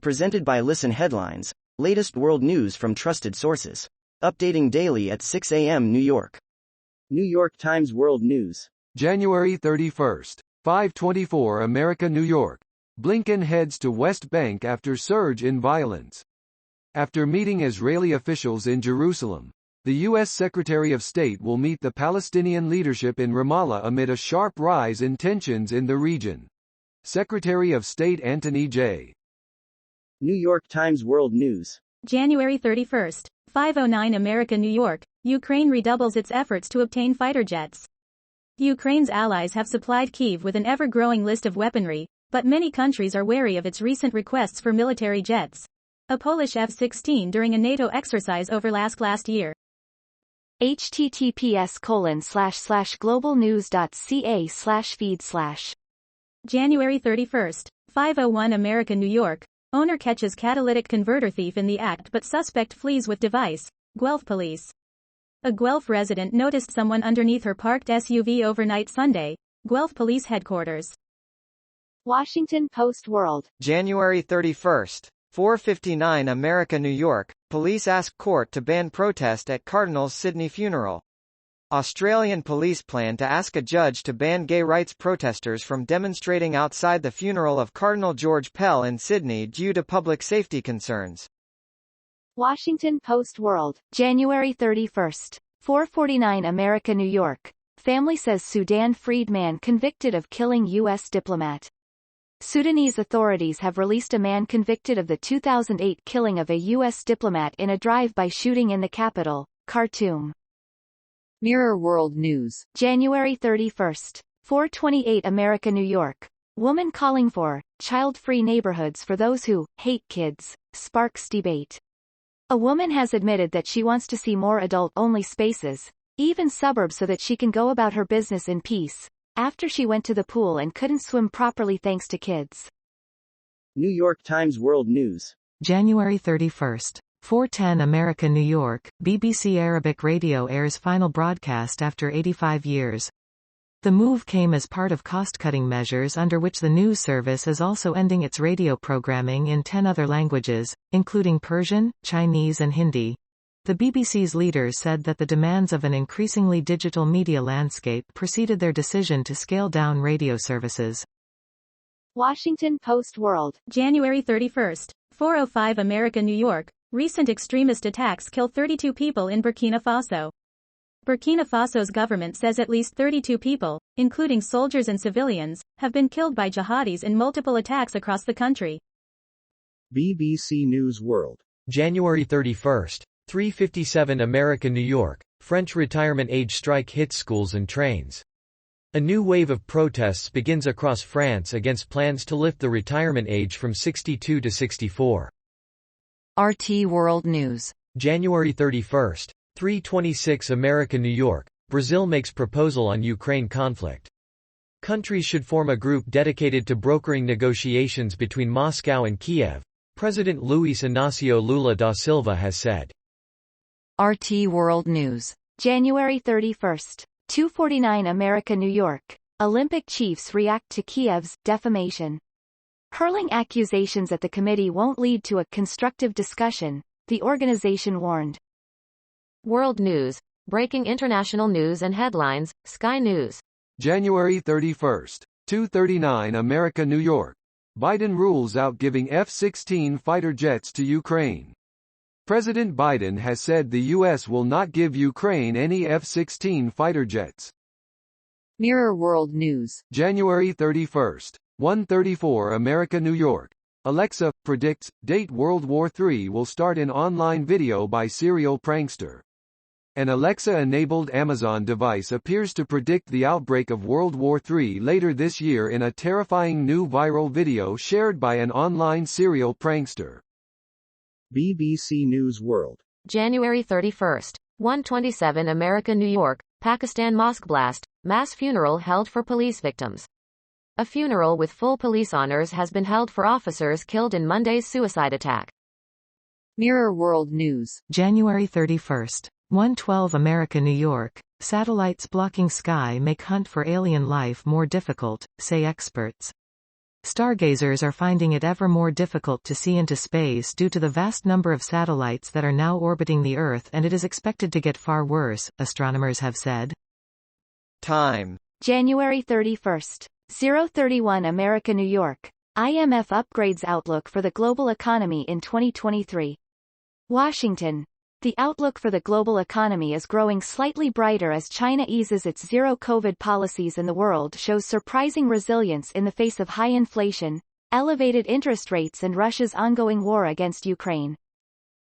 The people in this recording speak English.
Presented by Listen Headlines, latest world news from trusted sources. Updating daily at 6 a.m. New York. New York Times World News. January 31st, 5:24 America, New York. Blinken heads to West Bank after surge in violence. After meeting Israeli officials in Jerusalem, the U.S. Secretary of State will meet the Palestinian leadership in Ramallah amid a sharp rise in tensions in the region. Secretary of State Anthony J. New York Times World News. January 31st, 5:09 America, New York. Ukraine redoubles its efforts to obtain fighter jets. Ukraine's allies have supplied Kyiv with an ever-growing list of weaponry, but many countries are wary of its recent requests for military jets. A Polish F-16 during a NATO exercise overlapped last year. https://globalnews.ca/feed/. January 31st, 5:01 America, New York. Owner catches catalytic converter thief in the act but suspect flees with device. Guelph police. A Guelph resident noticed someone underneath her parked SUV overnight Sunday. Guelph Police Headquarters. Washington Post World. January 31st, 4:59 America, New York. Police ask court to ban protest at Cardinal's Sydney funeral. Australian police plan to ask a judge to ban gay rights protesters from demonstrating outside the funeral of Cardinal George Pell in Sydney due to public safety concerns. Washington Post World. January 31st, 4:49 America, New York. Family says Sudan freed man convicted of killing U.S. diplomat. Sudanese authorities have released a man convicted of the 2008 killing of a U.S. diplomat in a drive-by shooting in the capital, Khartoum. Mirror World News. January 31st, 4:28 America, New York. Woman calling for child-free neighborhoods for those who hate kids sparks debate. A woman has admitted that she wants to see more adult-only spaces, even suburbs, so that she can go about her business in peace, after she went to the pool and couldn't swim properly thanks to kids. New York Times World News. January 31st. 4:10 America, New York. BBC Arabic Radio airs final broadcast after 85 years. The move came as part of cost-cutting measures under which the news service is also ending its radio programming in 10 other languages, including Persian, Chinese and Hindi. The BBC's leaders said that the demands of an increasingly digital media landscape preceded their decision to scale down radio services. Washington Post World. January 31st, 4:05 America, New York. Recent extremist attacks kill 32 people in Burkina Faso. Burkina Faso's government says at least 32 people, including soldiers and civilians, have been killed by jihadis in multiple attacks across the country. BBC News World. January 31st, 3:57 America, New York. French retirement age strike hits schools and trains. A new wave of protests begins across France against plans to lift the retirement age from 62 to 64. RT World News. January 31st, 3:26 America, New York. Brazil makes proposal on Ukraine conflict. Countries should form a group dedicated to brokering negotiations between Moscow and Kiev, President Luiz Inácio Lula da Silva has said. RT World News. January 31st, 2:49 America, New York. Olympic chiefs react to Kiev's defamation. Hurling accusations at the committee won't lead to a constructive discussion, the organization warned. World News. Breaking international news and headlines, Sky News. January 31st, 2:39 America, New York. Biden rules out giving F-16 fighter jets to Ukraine. President Biden has said the U.S. will not give Ukraine any F-16 fighter jets. Mirror World News. January 31st, 1:34 America, New York. Alexa predicts date World War III will start in online video by serial prankster. An Alexa-enabled Amazon device appears to predict the outbreak of World War III later this year in a terrifying new viral video shared by an online serial prankster. BBC News World. January 31st, 1:27 America, New York. Pakistan mosque blast, mass funeral held for police victims. A funeral with full police honors has been held for officers killed in Monday's suicide attack. Mirror World News. January 31st, 1:12 America, New York. Satellites blocking sky make hunt for alien life more difficult, say experts. Stargazers are finding it ever more difficult to see into space due to the vast number of satellites that are now orbiting the Earth, and it is expected to get far worse, astronomers have said. Time. January 31st. 031 America, New York. IMF upgrades outlook for the global economy in 2023. Washington. The outlook for the global economy is growing slightly brighter as China eases its zero-COVID policies and the world shows surprising resilience in the face of high inflation, elevated interest rates and Russia's ongoing war against Ukraine.